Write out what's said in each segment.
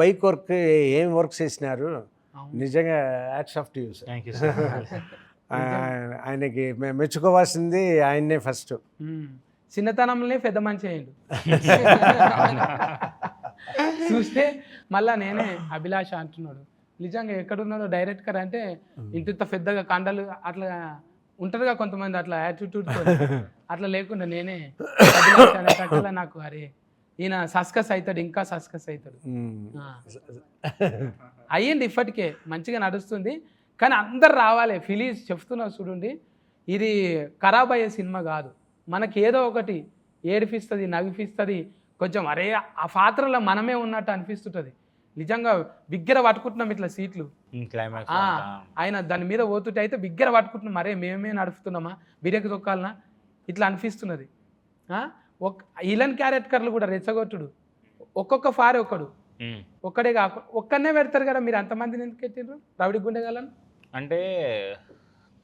Bike work ఏం work చేసినారు, అవును. నిజంగా hats off to you sir. Thank you sir. ఆయనకి మెచ్చుకోవాల్సింది ఆయన్నే ఫస్ట్. చిన్నతనంలోనే పెద్ద మంచి అయ్యిండు. చూస్తే మళ్ళా నేనే అభిలాష అంటున్నాడు. నిజంగా ఎక్కడున్నాడో డైరెక్టర్ అంటే ఇంత పెద్దగా కండలు అట్లా ఉంటారుగా కొంతమంది అట్లా యాటిట్యూడ్ అట్లా లేకుండా నేనే అభిలాష అనేటట్లా నాకు అరే ఈయన సస్కస్ అవుతాడు, ఇంకా సస్కస్ అవుతాడు. అయ్యింది ఇప్పటికే మంచిగా నడుస్తుంది. కానీ అందరు రావాలి. ఫిలీజ్ చెప్తున్నా చూడండి, ఇది ఖరాబ్ అయ్యే సినిమా కాదు. మనకి ఏదో ఒకటి ఏడిపిస్తుంది, నవ్విపిస్తుంది. కొంచెం అరే ఆ పాత్రలో మనమే ఉన్నట్టు అనిపిస్తుంటుంది. నిజంగా బిగ్గర పట్టుకుంటున్నాం ఇట్లా సీట్లు. క్లైమాక్స్ ఆయన దాని మీద పోతుంటే అయితే బిగ్గర పట్టుకుంటున్నాం, అరే మేమే నడుపుతున్నామా, బిరేకి తొక్కాలనా ఇట్లా అనిపిస్తున్నది. ఇలన్ క్యారెక్టర్లు కూడా రెచ్చగొట్టుడు, ఒక్కొక్క ఫారే ఒక్కడే కాకుండా ఒక్కనే పెడతారు కదా. మీరు అంతమందిని ఎందుకు పెట్టిండ్రు రౌడీ గుండెగాలను? అంటే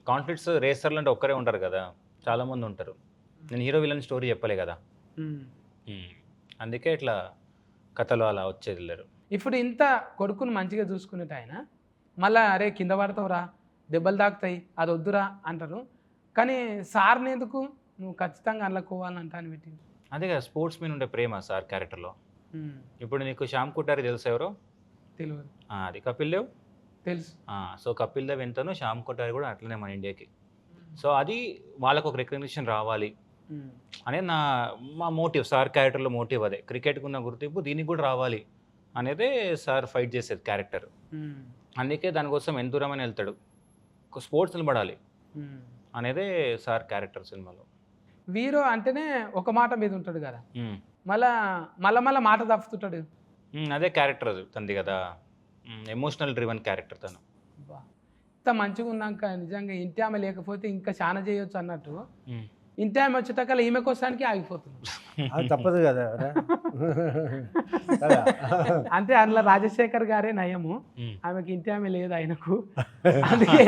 కాన్ఫ్లిక్ట్స్ రేసర్లు అంటే ఒక్కరే ఉంటారు కదా, చాలామంది ఉంటారు. నేను హీరో విలన్ స్టోరీ చెప్పలే కదా, అందుకే ఇట్లా కథలు అలా వచ్చేది లేరు. ఇప్పుడు ఇంత కొడుకును మంచిగా చూసుకునేట ఆయన మళ్ళీ అరే కింద పడతావురా, దెబ్బలు తాకుతాయి, అది వద్దురా అంటారు. కానీ సార్ని ఎందుకు నువ్వు ఖచ్చితంగా అందులో కోవాలని అంటాను పెట్టి? అదే కదా స్పోర్ట్స్ మీద ఉండే ప్రేమ సార్ క్యారెక్టర్లో. ఇప్పుడు నీకు శ్యామ్ కుటారి తెలుసు ఎవరో? తెలియదు. అది కపిల్ దేవ్ తెలుసు. సో కపిల్ దేవ్ ఎంతనో శ్యామ్ కుటారి కూడా అట్లనే మన ఇండియాకి. సో అది వాళ్ళకు ఒక రికగ్నిషన్ రావాలి అనేది మా మోటివ్. సార్ క్యారెక్టర్లో మోటివ్ అదే, క్రికెట్కి ఉన్న గుర్తింపు దీనికి కూడా రావాలి అనేదే సార్ ఫైట్ చేసేది క్యారెక్టర్. అందుకే దానికోసం ఎంత దూరమని వెళ్తాడు, స్పోర్ట్స్ నిలబడాలి అనేదే సార్ క్యారెక్టర్ సినిమాలో. వీరో అంటేనే ఒక మాట మీద ఉంటాడు కదా, మళ్ళా మాట తప్పుతుంటాడు. అదే క్యారెక్టర్ తంది కదా, ఎమోషనల్ డ్రివన్ క్యారెక్టర్ తను. ఇంత మంచిగా ఉన్నాక నిజంగా ఇంటి ఆమె లేకపోతే ఇంకా చాలా చేయొచ్చు అన్నట్టు, ఇంటి ఆమె వచ్చేటకల్లా ఈమె కోసానికి ఆగిపోతుంది. అది తప్పదు కదా. అంటే అందులో రాజశేఖర్ గారే నయము, ఆమెకి ఇంటి ఆమె లేదు ఆయనకు. అందుకే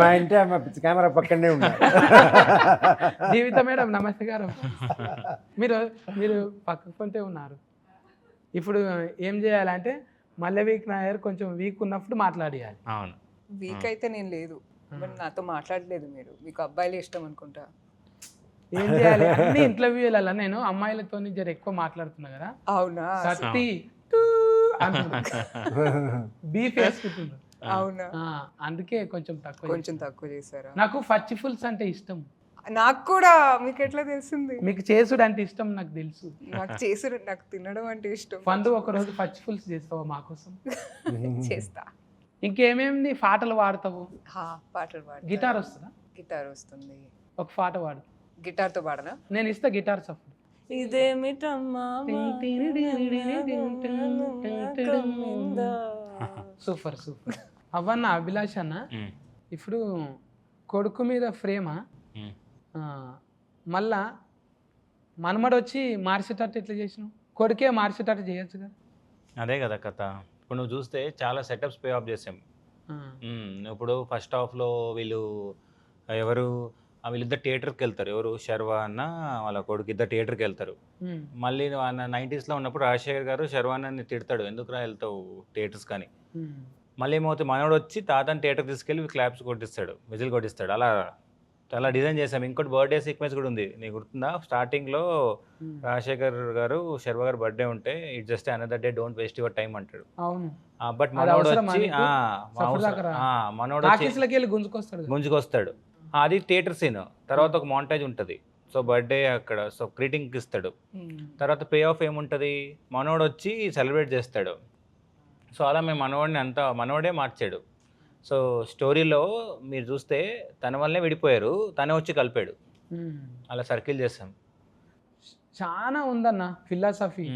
మా ఇంటి ఆమె కెమెరా పక్కనే ఉన్నారు. జీవిత మేడం నమస్తే గారు, మీరు పక్కకుంటే ఉన్నారు. ఇప్పుడు ఏం చేయాలంటే మళ్ళీ వీక్ నాయర్ కొంచెం వీక్ ఉన్నప్పుడు మాట్లాడియాలి. అవును, వీక్ అయితే నేను లేదు, బట్ నాతో మాట్లాడలేదు మీరు. మీకు అబ్బాయిలు ఇష్టం అనుకుంటా. ఏం చేయాలి అన్ని ఇంటర్వ్యూలలో నేను అమ్మాయిలతో జర ఎక్కువ మాట్లాడుతున్నా కదా. అవునా? సత్తి బీఫ్ వేసుకుంటున్నా. అవునా? అందుకే కొంచెం తక్కువ చేశారా? నాకు ఫచ్చి ఫుల్స్ అంటే ఇష్టం. నాకు కూడా. మీకు ఎట్లా తెలిసింది? మీకు చేసుడు అంటే ఇష్టం నాకు తెలుసు. నాకు చేసుడు, నాకు తినడం అంటే ఇష్టం. పండు ఒకరోజు పచ్చి ఫుల్స్ చేస్తావా మా కోసం? చేస్తా. ఇంకేమేమి పాటలు వాడతావు? పాటలు పాడు. గిటార్ వస్తుందా? గిటార్ వస్తుంది. ఒక పాట వాడు. గిటార్తో పాడనా? నేను ఇస్తా గిటార్ సపోర్ట్. ఇదేమిటమ్మా సూపర్ సూపర్. అవన్న అభిలాష్ అన్న, ఇప్పుడు కొడుకు మీద ప్రేమ మళ్ళా మనమడు వచ్చి మార్చేటట్టు ఎట్లా చేసినావు? కొడుకే మార్చేటట్టు చేయొచ్చు కదా. అదే కదా కథ. ఇప్పుడు నువ్వు చూస్తే చాలా సెటప్స్ పే ఆఫ్ చేసాం. ఇప్పుడు ఫస్ట్ హాఫ్లో వీళ్ళిద్దరు థియేటర్కి వెళ్తారు. ఎవరు? శర్వా అన్న వాళ్ళ కొడుకు ఇద్దరు థియేటర్కి వెళ్తారు. మళ్ళీ 90sలో ఉన్నప్పుడు రాజశేఖర్ గారు శర్వాన్ని తిడతాడు, ఎందుకురా వెళ్తావు థియేటర్స్ కానీ. మళ్ళీ ఏమవుతుంది, మనోడు వచ్చి తాతని థియేటర్ తీసుకెళ్ళి క్లాప్స్ కొట్టిస్తాడు, విజిల్ కొట్టిస్తాడు. అలా చాలా డిజైన్ చేసాం. ఇంకోటి బర్త్డే సీక్వెన్స్ కూడా ఉంది, నీకు గుర్తుందా? స్టార్టింగ్లో రాజశేఖర్ గారు శర్వా గారు బర్త్డే ఉంటే it just another day, don't waste your time అంటాడు. బట్ మనోడు వచ్చి గుంజుకొస్తాడు. అది థియేటర్ సీన్. తర్వాత ఒక మాంటేజ్ ఉంటుంది. సో బర్త్డే అక్కడ, సో గ్రీటింగ్ ఇస్తాడు. తర్వాత పే ఆఫ్ ఏముంటుంది, మనోడు వచ్చి సెలబ్రేట్ చేస్తాడు. సో అలా మేము మనోడే మార్చాడు. సో స్టోరీలో మీరు చూస్తే తన వల్లనే విడిపోయారు, తనే వచ్చి కలిపాడు. అలా సర్కిల్ చేస్తాం. చాలా ఉందన్న ఫిలాసఫీ.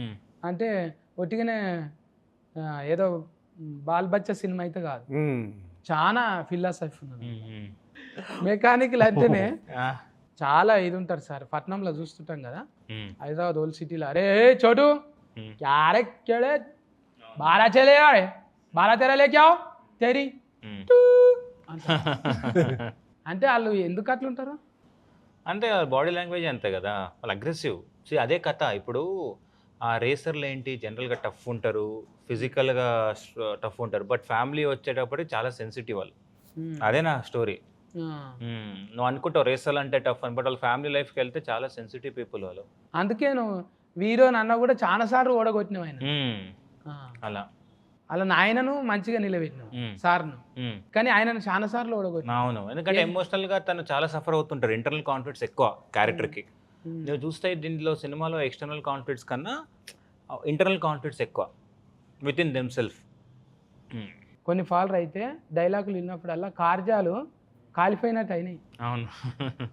అంటే ఒట్టిగానే ఏదో బాల్ బచ్చ సినిమా అయితే కాదు, చాలా ఫిలాసఫీ ఉన్నది. మెకానికల్ అంటేనే చాలా ఇది ఉంటారు సార్. పట్నంలో చూస్తుంటాం కదా, హైదరాబాద్ ఓల్డ్ సిటీలో, అరే చోటు క్యారే కేడే బారా చలే బారా తెరా లేకావు తెరి అంటే వాళ్ళు ఎందుకు అట్లుంటారు అంటే బాడీ లాంగ్వేజ్ అంతే కదా, వాళ్ళు అగ్రెసివ్. అదే కథ. ఇప్పుడు ఆ రేసర్లు ఏంటి, జనరల్గా టఫ్ ఉంటారు, ఫిజికల్గా టఫ్ ఉంటారు, బట్ ఫ్యామిలీ వచ్చేటప్పటికి చాలా సెన్సిటివ్ వాళ్ళు. అదే నా స్టోరీ. నువ్వు అనుకుంటావు రేసల్ అంటే టఫ్ అని, బట్ వాళ్ళ ఫ్యామిలీ లైఫ్కి వెళ్తే చాలా సెన్సిటివ్ పీపుల్ వాళ్ళు. అందుకే నువ్వు వీరో అన్న కూడా చాలా సార్లు ఓడగొట్టినావు ఆయన. అలా అలా నాయనను మంచిగా నిలబెట్టినావు సార్ను, కానీ ఆయనను చాలా సార్లు ఓడగొట్టినావు. అవును, ఎందుకంటే ఎమోషనల్గా తను చాలా సఫర్ అవుతుంటారు, ఇంటర్నల్ కాన్ఫ్లిక్ట్స్ ఎక్కువ క్యారెక్టర్కి. నువ్వు చూస్తే దీంట్లో సినిమాలో ఎక్స్టర్నల్ కాన్ఫ్లిక్ట్స్ కన్నా ఇంటర్నల్ కాన్ఫ్లిక్ట్స్ ఎక్కువ విత్ ఇన్ దెమ్ సెల్ఫ్. కొన్ని ఫాల్ర్ అయితే డైలాగులు విన్నప్పుడల్లా కార్జాలు కాలిపోయినట్టు అయినాయి. అవును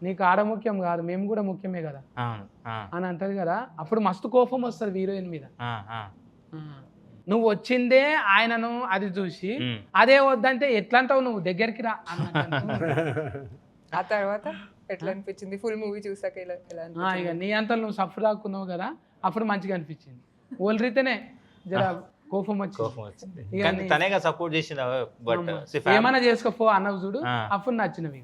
నీకు ఆడ ముఖ్యం కాదు, మేము కూడా ముఖ్యమే కదా అవును అని అంటది కదా, అప్పుడు మస్తు కోపం వస్తుంది హీరోయిన్ మీద. నువ్వు వచ్చిందే ఆయనను అది చూసి అదే వద్దంటే ఎట్లా అంటావు నువ్వు, దగ్గరికి రా అన్నట్టు. ఆ తర్వాత ఎట్లా అనిపించింది ఫుల్ మూవీ చూసాక? ఎలా ఇక నీ అంతా నువ్వు సఫర్ దాక్కున్నావు కదా, అప్పుడు మంచిగా అనిపించింది. ఓల్రితేనే జర కోపం వచ్చింది. కానీ తనేగా సపోర్ట్ చేసింది, బట్ ఏమైనా చేసుకోపో అన్నవి చూడు, అప్పుడు నచ్చినవి.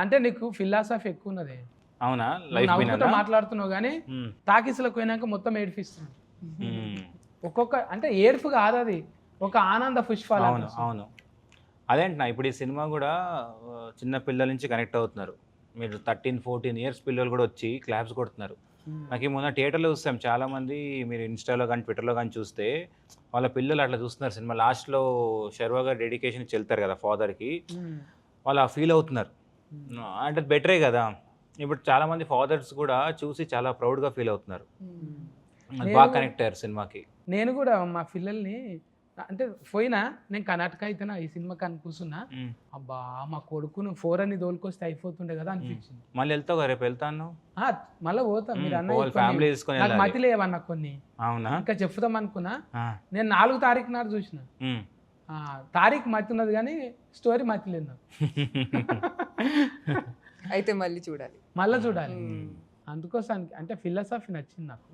అంటే నీకు ఫిలాసఫీ ఎక్కువ ఉన్నది. అవునా? నవ్వుకుంటూ మాట్లాడుతున్నావు కానీ టాకీస్లకు పోయినాక మొత్తం ఏడిపిస్తుంది. ఒక్కొక్క అంటే ఏడుపు కాదు, అది ఒక ఆనంద పుష్పాలు. అవును అవును, అదేంటున్నా. ఇప్పుడు ఈ సినిమా కూడా చిన్న పిల్లల నుంచి కనెక్ట్ అవుతున్నారు. మీరు 13-14 ఇయర్స్ పిల్లలు కూడా వచ్చి క్లాప్స్ కొడుతున్నారు. నాకు ఈ మొన్న థియేటర్లో చూస్తాం చాలామంది, మీరు ఇన్స్టాలో కానీ ట్విట్టర్లో కానీ చూస్తే వాళ్ళ పిల్లలు అట్లా చూస్తున్నారు సినిమా. లాస్ట్లో శర్వా గారు డెడికేషన్ వెళ్తారు కదా ఫాదర్కి, వాళ్ళు ఫీల్ అవుతున్నారు. అంటే బెటరే కదా. ఇప్పుడు చాలామంది ఫాదర్స్ కూడా చూసి చాలా ప్రౌడ్గా ఫీల్ అవుతున్నారు. బాగా కనెక్ట్ అయ్యారు సినిమాకి. నేను కూడా మా పిల్లల్ని అంటే పోయినా, నేను కర్ణాటక అయితేనా ఈ సినిమా కానీ కూర్చున్నా, అబ్బా మా కొడుకును 4 అని దోలుకొస్తే అయిపోతుండే కదా అనిపించింది. మళ్ళీ వెళ్తావు, రేపు వెళ్తాను మళ్ళీ పోతాం. మీరు ఫ్యామిలీ తీసుకొని నాకు మతి లేవన్నా కొన్ని. అవునా? ఇంకా చెప్తాం అనుకున్నా. నేను 4 తారీఖు నాడు చూసిన. తారీఖు మతి ఉన్నది కానీ స్టోరీ మతి లేదు. అయితే మళ్ళీ చూడాలి. అందుకోసానికి అంటే ఫిలాసఫీ నచ్చింది నాకు.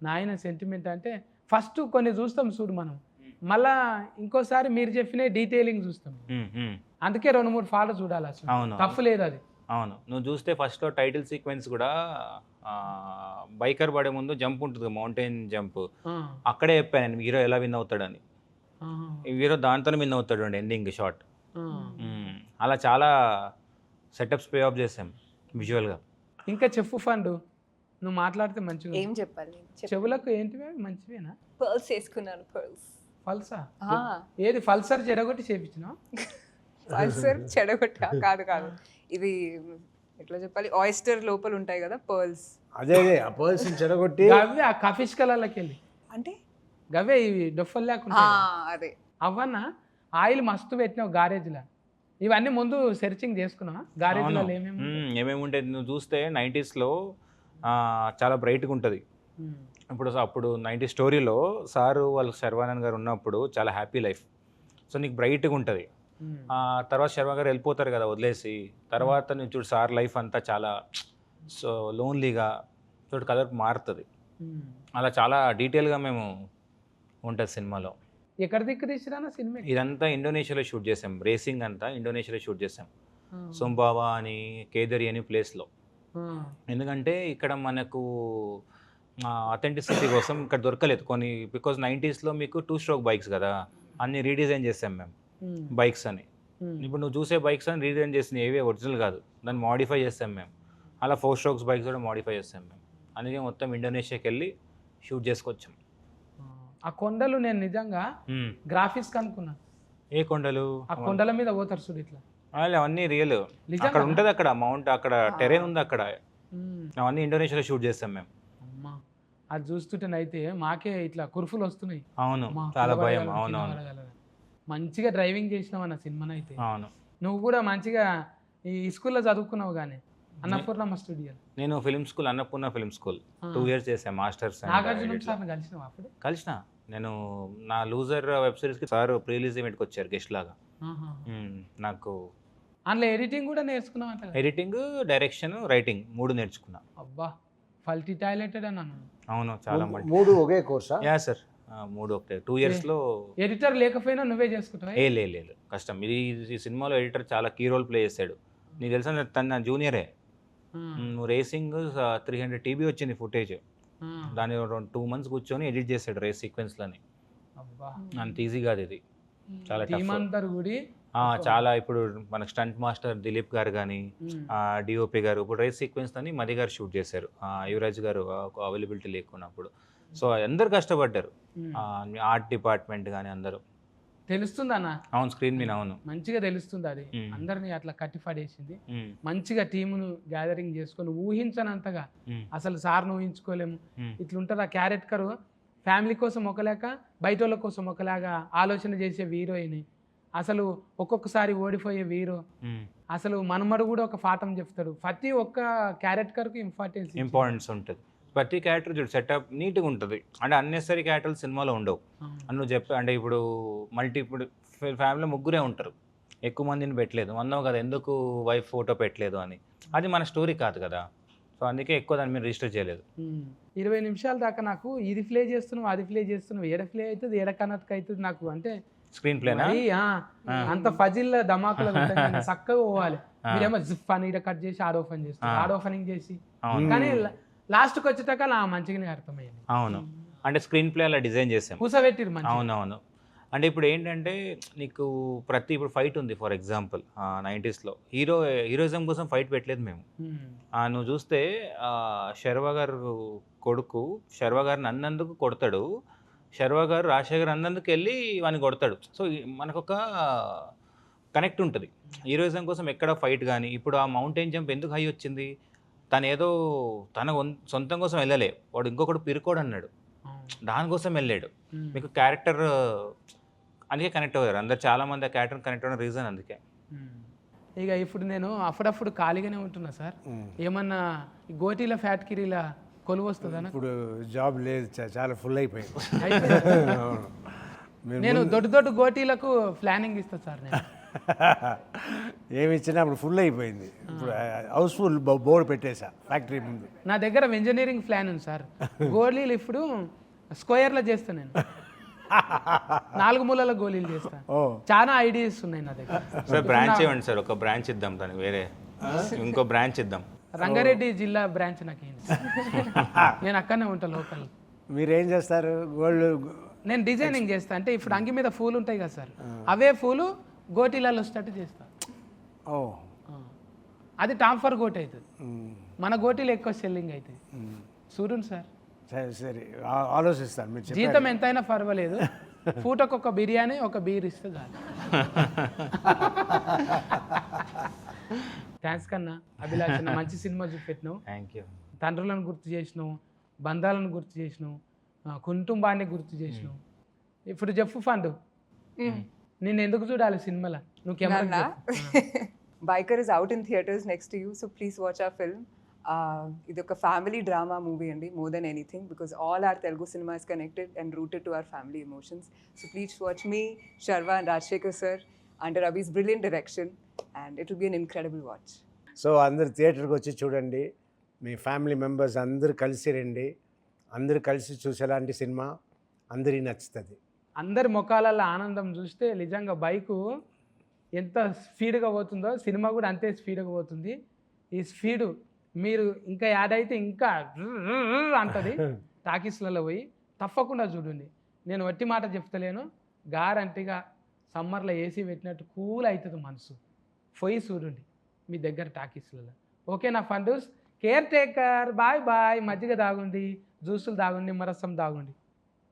నాయన సెంటిమెంట్ అంటే ఫస్ట్ కొన్ని చూస్తాం చూడు మనం, మళ్ళా ఇంకోసారి మీరు చెప్పిన డీటెయిలింగ్ చూస్తాం. అందుకే 2-3 ఫాలో చూడాలి అసలు. తప్పు లేదు అది. అవును, నువ్వు చూస్తే ఫస్ట్లో టైటిల్ సీక్వెన్స్ కూడా బైకర్ పడే ముందు జంప్ ఉంటుంది, మౌంటైన్ జంప్. అక్కడే చెప్పాను నేను హీరో ఎలా విన్ అవుతాడని. హీరో దాంతోనే విన్ అవుతాడు అండి ఎండింగ్ షాట్. అలా చాలా సెటప్స్ పే ఆఫ్ చేసాం విజువల్గా. ఇంకా చెప్పు ఫండ్, నువ్వు మాట్లాడితే మంచిగా. ఏం చెప్పాలి? చెవులకు ఏంటివే మంచివేనా? పర్ల్స్ వేసుకున్నాను. ఫల్సా? ఏది ఫల్సర్ చెడగొట్టి చేపించినా? పల్సర్ చెడగొట్టా? కాదు, ఇది ఎట్లా చెప్పాలి, ఆయిస్టర్ లోపల ఉంటాయి కదా పర్ల్స్, అదే ఆ పర్ల్స్ చెడగొట్టి అవే ఆ కఫిష్ కలర్లకి వెళ్ళి అంటే గవే ఇవి డొఫల్ లేకుండా అదే అవన్నా ఆయిల్ మస్తు పెట్టినావు గారేజ్లో. ఇవన్నీ ముందు సెర్చింగ్ చేసుకున్నావా గారేజ్లో ఏమేమి ఉంటాయి? నువ్వు చూస్తే 90sలో చాలా బ్రైట్గా ఉంటుంది. అప్పుడు 90s స్టోరీలో సారు వాళ్ళ శర్వానంద్ గారు ఉన్నప్పుడు చాలా హ్యాపీ లైఫ్. సో నీకు బ్రైట్గా ఉంటుంది. తర్వాత శర్వా గారు వెళ్ళిపోతారు కదా వదిలేసి, తర్వాత నువ్వు చూడు సార్ లైఫ్ అంతా చాలా సో లోన్లీగా చూడు కలర్ మారుతుంది. అలా చాలా డీటెయిల్గా మేము ఉంటుంది సినిమాలో. ఎక్కడ దిక్కు తీసిరా సినిమా? ఇదంతా ఇండోనేషియాలో షూట్ చేసాం. రేసింగ్ అంతా ఇండోనేషియాలో షూట్ చేసాం. సోంబావా అని, కేదరి అని ప్లేస్లో. ఎందుకంటే ఇక్కడ మనకు అథెంటిసిటీ కోసం ఇక్కడ దొరకలేదు కొన్ని, బికాజ్ 90sలో మీకు 2-stroke బైక్స్ కదా, అన్ని రీడిజైన్ చేసాం మేము బైక్స్ అని. ఇప్పుడు నువ్వు చూసే బైక్స్ అని రీడిజైన్ చేసిన ఏవే ఒరిజినల్ కాదు, దాన్ని మోడిఫై చేస్తాం మేము. అలా 4 strokes బైక్స్ కూడా మోడిఫై చేస్తాం మేము. అందుకే మొత్తం ఇండోనేషియాకి వెళ్ళి షూట్ చేసుకొచ్చాం. ఆ కొండలు నేను నిజంగా గ్రాఫిక్స్ అనుకున్నా. ఏ కొండలు? ఆ కొండల మీద పోతారు చూడు ఇట్లా, అవన్నీ రియల్. అక్కడ ఉంటుంది, అక్కడ మౌంట్, అక్కడ టెరెన్ ఉంది అక్కడ. అవన్నీ ఇండోనేషియాలో షూట్ చేస్తాం మేము. అమ్మా అది చూస్తుంటేనైతే మాకే ఇట్లా కుర్ఫులు వస్తున్నాయి. అవును, చాలా భయం. అవునవును, మంచిగా డ్రైవింగ్ చేసినావు అన్న సినిమానైతే. అవును, నువ్వు కూడా మంచిగా ఈ స్కూల్లో చదువుకున్నావు కానీ అన్నపూర్ణమ్మ స్టూడియో. నేను film school, Annapurna film school 2 years చేశాను మాస్టర్స్. నాగార్జున సార్ని కలిసినావు అప్పుడు? కలిసిన. నేను నా లూజర్ వెబ్ సిరీస్కి సార్ ప్రీ రిలీజ్ ఈవెంట్కి వచ్చారు గెస్ట్ లాగా. నాకు అందులో ఎడిటింగ్ కూడా నేర్చుకున్నావు అంట? ఎడిటింగ్, డైరెక్షన్, రైటింగ్ 3 నేర్చుకున్నా. అబ్బా ఫల్టీ టాయిలెటెడ్ అన్నాను. అవును, చాలా 3 ఒకే కోర్సా? యా సార్, 3 ఒకటే. 2 yearsలో ఎడిటర్ లేకపోయినా నువ్వే చేసుకుంటావా? లేదు కష్టం. ఈ సినిమాలో ఎడిటర్ చాలా కీ రోల్ ప్లే చేశాడు. నీకు తెలుసా తను నా జూనియరే. నువ్వు రేసింగ్ 300 TB వచ్చింది ఫుటేజ్, దాన్ని 2 months కూర్చొని ఎడిట్ చేశాడు రేస్ సీక్వెన్స్లని. అబ్బా అంత ఈజీ కాదు ఇది, చాలా టీం tough. అందరు కూడా చాలా ఇప్పుడు మన స్టంట్ మాస్టర్ దిలీప్ గారు కానీ, డిఓపి గారు, ఇప్పుడు రేస్ సీక్వెన్స్ అని మది గారు షూట్ చేశారు, యువరాజ్ గారు అవైలబిలిటీ లేకున్నప్పుడు. సో అందరు కష్టపడ్డారు, ఆర్ట్ డిపార్ట్మెంట్ కానీ అందరూ. తెలుస్తుంది అన్న, అవును స్క్రీన్ మీద, అవును. మంచిగా తెలుస్తుంది అది. అందరిని అట్లా కట్టిపడేసింది. మంచిగా టీమును గ్యాదరింగ్ చేసుకొని ఊహించనంతగా, అసలు సార్ను ఊహించుకోలేము. ఇట్లుంటుంది ఆ క్యారెక్టర్. ఫ్యామిలీ కోసం ఒకలేక బయట వాళ్ళ కోసం ఒకలాగా ఆలోచన చేసే హీరోయిన్, అసలు ఒక్కొక్కసారి ఓడిపోయే హీరో, అసలు మనమడు కూడా ఒక పాఠం చెప్తాడు. ప్రతి ఒక్క క్యారెక్టర్కి ఇంపార్టెన్స్ ఉంటుంది. ప్రతి క్యారెక్టర్ చూడు సెటప్ నీట్గా ఉంటుంది, అంటే అన్నెసరీ క్యారెక్టర్లు సినిమాలో ఉండవు అని నువ్వు చెప్పా. అంటే ఇప్పుడు ఇప్పుడు ఫ్యామిలీలో ముగ్గురే ఉంటారు, ఎక్కువ మందిని పెట్టలేదు అన్నావు కదా, ఎందుకు వైఫ్ ఫోటో పెట్టలేదు అని. అది మన స్టోరీ కాదు కదా, సో అందుకే ఎక్కువ దాన్ని మీరు రిజిస్టర్ చేయలేదు. 20 నిమిషాల దాకా నాకు ఇది ప్లే చేస్తున్నావు, అది ప్లే చేస్తున్నావు, ఏడ ప్లే అవుతుంది, ఏడ కనెక్ట్ అవుతుంది నాకు అంటే స్క్రీన్ ప్లేనా అంత ఫజిల్ ధమాకులు చక్కగా పోవాలి. మీరేమో జిప్ అని ఇక్కడ కట్ చేసి ఆడ్ ఓపెన్ చేస్తారు, ఆడ్ ఓపెనింగ్ చేసి, కానీ లాస్ట్కి వచ్చేటాక నా మంచిగానే అర్థమైంది. అవును, అంటే స్క్రీన్ ప్లే అలా డిజైన్ చేసాం, కూసబెట్టిరు. అవునవును. అంటే ఇప్పుడు ఏంటంటే నీకు ఇప్పుడు ఫైట్ ఉంది ఫర్ ఎగ్జాంపుల్ 90sలో హీరోయిజం కోసం ఫైట్ పెట్టలేదు మేము. నువ్వు చూస్తే శర్వా గారు కొడుకు శర్వా గారిని అన్నందుకు కొడతాడు, శర్వా గారు రాజశేఖర్ అన్నందుకు వెళ్ళి వాడిని కొడతాడు. సో మనకొక కనెక్ట్ ఉంటుంది. హీరోయిజం కోసం ఎక్కడ ఫైట్ కానీ, ఇప్పుడు ఆ మౌంటైన్ జంప్ ఎందుకు హై వచ్చింది, తను ఏదో తన సొంతం కోసం వెళ్ళలే, వాడు ఇంకొకటి పిరుకోడు అన్నాడు, దానికోసం వెళ్ళాడు. మీకు క్యారెక్టర్ అందుకే కనెక్ట్ అయ్యారు అందరు, చాలా మంది ఆ క్యారెక్టర్ కనెక్ట్ అవ్వడం రీజన్ అందుకే. ఇక ఇప్పుడు నేను అప్పుడప్పుడు ఖాళీగానే ఉంటున్నా సార్, ఏమన్నా గోటీల ఫ్యాక్టరీల కొలువు వస్తుందా? ఇప్పుడు జాబ్ లేదు, చాలా ఫుల్ అయిపోయింది. నేను దొడ్డు గోటీలకు ప్లానింగ్ ఇస్తా సార్. నేను ఏమి ఇచ్చినా అప్పుడు ఫుల్ అయిపోయింది. ఇప్పుడు హౌస్ఫుల్ బోర్డు పెట్టేసా ఫ్యాక్టరీ ముందు. నా దగ్గర ఇంజనీరింగ్ ప్లాన్ ఉంది సార్, గోళీలు ఇప్పుడు స్క్వేర్లో చేస్తా, నేను 4 మూలల గోళీలు చేస్తా. చాలా ఐడియాస్ ఉన్నాయి నా దగ్గర. సార్ బ్రాంచ్ ఇవ్వండి సార్, ఒక బ్రాంచ్ ఇద్దాం దానికి, వేరే ఇంకో బ్రాంచ్ ఇద్దాం. రంగారెడ్డి జిల్లా బ్రాంచ్ నాకు నేను అక్కడనే ఉంటా లోకల్. మీరేం చేస్తారు? గోల్డ్ నేను డిజైనింగ్ చేస్తా, అంటే ఇప్పుడు అంగి మీద పూలు ఉంటాయి కదా సార్, అవే పూలు గోటీలలో స్టార్ట్ చేస్తా. అది టాంఫర్ గోటి అవుతుంది, మన గోటీలు ఎక్కువ సెల్లింగ్ అవుతుంది. చూడండి సార్. సరే ఆలోచిస్తాను, మీరు జీతం ఎంతైనా పర్వాలేదు, పూటకు ఒక బిర్యానీ ఒక బీర్ ఇస్తే చాలు. థ్యాంక్స్ కన్నా అభిలాష్, మంచి సినిమా చూపెట్టినావు. Thank you. తండ్రులను గుర్తు చేసినావు, బంధాలను గుర్తు చేసినావు, కుటుంబాన్ని గుర్తు చేసినావు. ఇప్పుడు చెప్పు ఫండ్, నేను ఎందుకు చూడాలి సినిమాలో? నువ్వు camera biker is out in theatres next to you, so please watch our film. ఇది ఒక ఫ్యామిలీ డ్రామా మూవీ అండి, more than anything, because all our Telugu cinema is connected and rooted to our family emotions. So please watch మీ, Sharva and Rajshekhar sir under Abhi's brilliant direction, and it will be an incredible watch. So అందరు థియేటర్కి వచ్చి చూడండి, మీ family members అందరూ కలిసి రండి, అందరూ కలిసి చూసేలాంటి సినిమా అందరికీ నచ్చుతుంది. అందరి ముఖాలలో ఆనందం చూస్తే నిజంగా బైకు ఎంత స్పీడ్గా పోతుందో సినిమా కూడా అంతే స్పీడ్గా పోతుంది. ఈ స్పీడు మీరు ఇంకా యాడ్ అయితే ఇంకా అంటది. టాకీస్లలో పోయి తప్పకుండా చూడండి. నేను వట్టి మాట చెప్తలేను, గారంటీగా సమ్మర్లో ఏసీ పెట్టినట్టు కూల్ అవుతుంది మనసు. పోయి చూడండి మీ దగ్గర టాకీస్లలో. ఓకే నా ఫండూస్, కేర్ టేకర్, బాయ్ బాయ్. మజ్జిగ తాగుండి, జ్యూసులు తాగుండి, నిమ్మరసం తాగుండి.